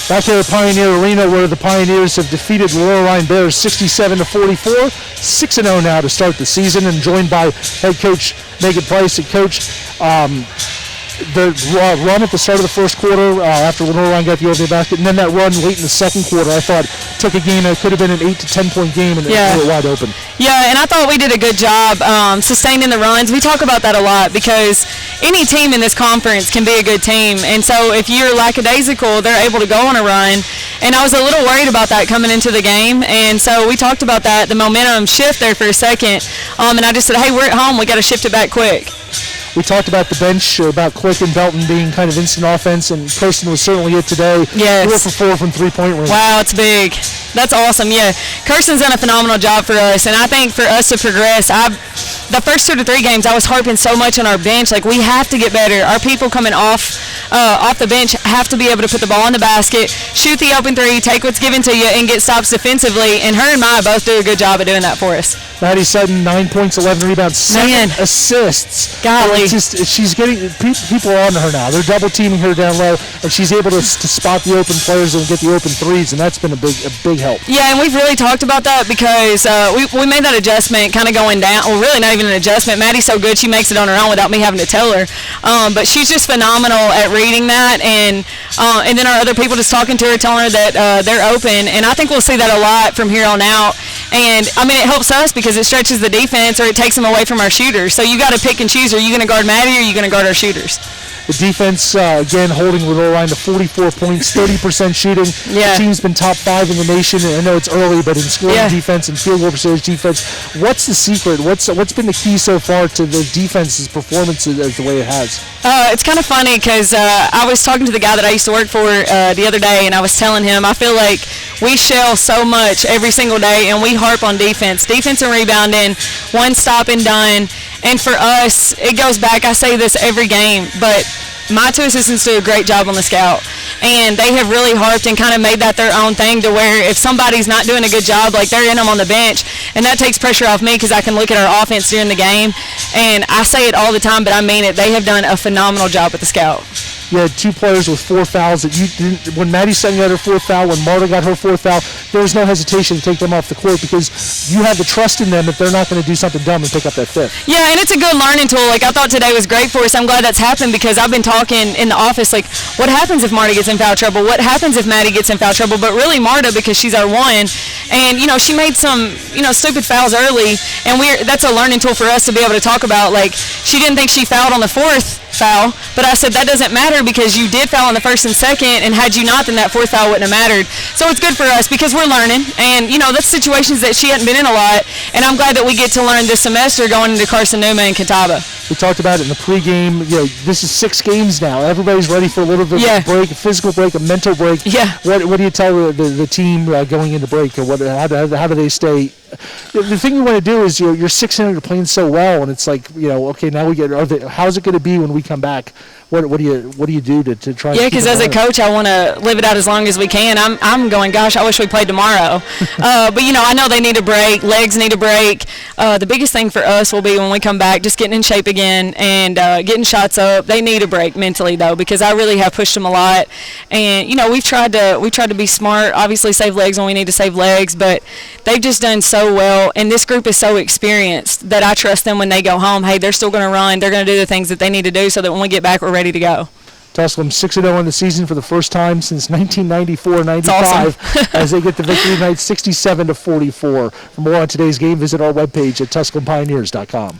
Back here at Pioneer Arena, where the Pioneers have defeated Lenoir-Rhyne Bears 67-44, 6-0 now to start the season, and joined by head coach Meagan Price. And coach, the run at the start of the first quarter after Lenoir-Rhyne got the opening basket, and then that run late in the second quarter, I thought took a game that could have been an 8 to 10 point game, and it was wide open. Yeah, and I thought we did a good job sustaining the runs. We talk about that a lot because any team in this conference can be a good team, and so if you're lackadaisical, they're able to go on a run. And I was a little worried about that coming into the game, and so we talked about that, the momentum shift there for a second, and I just said, hey, we're at home, we got to shift it back quick. We talked about the bench, about Quick and Belton being kind of instant offense, and Kirsten was certainly it today. Yes. 4 for 4 from three-point range. Wow, it's big. That's awesome. Yeah, Kirsten's done a phenomenal job for us, and I think for us to progress, the first 2 to 3 games, I was harping so much on our bench. Like, we have to get better. Our people coming off the bench have to be able to put the ball in the basket, shoot the open three, take what's given to you, and get stops defensively. And her and Maya both do a good job of doing that for us. Maddie Sutton, 9 points, 11 rebounds, 7 assists. Golly. She's getting people are on her now. They're double teaming her down low, and she's able to spot the open players and get the open threes, and that's been a big help. Yeah, and we've really talked about that because we made that adjustment kind of going down. Well, really not even an adjustment. Maddie's so good, she makes it on her own without me having to tell her. But she's just phenomenal at reading that, and then our other people just talking to her, telling her that they're open, and I think we'll see that a lot from here on out. And, I mean, it helps us because it stretches the defense or it takes them away from our shooters. So you got to pick and choose. Are you going to guard Maddie or are you going to guard our shooters? The defense, again, holding Lenoir-Rhyne to 44 points, 30% shooting. Yeah. The team's been top 5 in the nation, and I know it's early, but in scoring defense and field goal percentage defense, what's the secret? What's been the key so far to the defense's performance as the way it has? It's kind of funny because I was talking to the guy that I used to work for the other day, and I was telling him I feel like we shell so much every single day, and we harp on defense and rebounding, one stop and done. And for us, it goes back, I say this every game, but my 2 assistants do a great job on the scout. And they have really harped and kind of made that their own thing to where if somebody's not doing a good job, like they're in them on the bench, and that takes pressure off me because I can look at our offense during the game. And I say it all the time, but I mean it. They have done a phenomenal job with the scout. You had 2 players with 4 fouls. That you didn't, when Maddie Sutton got her 4th foul, when Marta got her 4th foul, there was no hesitation to take them off the court because you have the trust in them that they're not going to do something dumb and pick up that 5th. Yeah, and it's a good learning tool. Like, I thought today was great for us. I'm glad that's happened because I've been talking in the office, like, what happens if Marta gets in foul trouble? What happens if Maddie gets in foul trouble? But really Marta, because she's our one. And, you know, she made some, you know, stupid fouls early, and that's a learning tool for us to be able to talk about. Like, she didn't think she fouled on the 4th foul, but I said that doesn't matter because you did foul on the 1st and 2nd, and had you not, then that 4th foul wouldn't have mattered. So it's good for us because we're learning, and you know that's situations that she hadn't been in a lot, and I'm glad that we get to learn this semester going into Carson Numa and Catawba. We talked about it in the pregame. You know, this is 6 games now. Everybody's ready for a little bit of a break, a physical break, a mental break. Yeah. What do you tell the team going into break, or how do they stay? The thing you want to do is you're 6-0, you're playing so well, and it's like, you know, okay, now we get. How's it going to be when we come back? What do you do to try? Yeah, because as a coach, I want to live it out as long as we can. I'm going, gosh, I wish we played tomorrow. But you know, I know they need a break. Legs need a break. The biggest thing for us will be when we come back, just getting in shape again and getting shots up. They need a break mentally though, because I really have pushed them a lot. And you know, we've tried to be smart. Obviously, save legs when we need to save legs, but they've just done so well. And this group is so experienced that I trust them when they go home. Hey, they're still going to run. They're going to do the things that they need to do so that when we get back, we're ready to go. Tusculum 6-0 in the season for the first time since 1994-95 awesome. as they get the victory tonight 67-44. For more on today's game, visit our webpage at TusculumPioneers.com.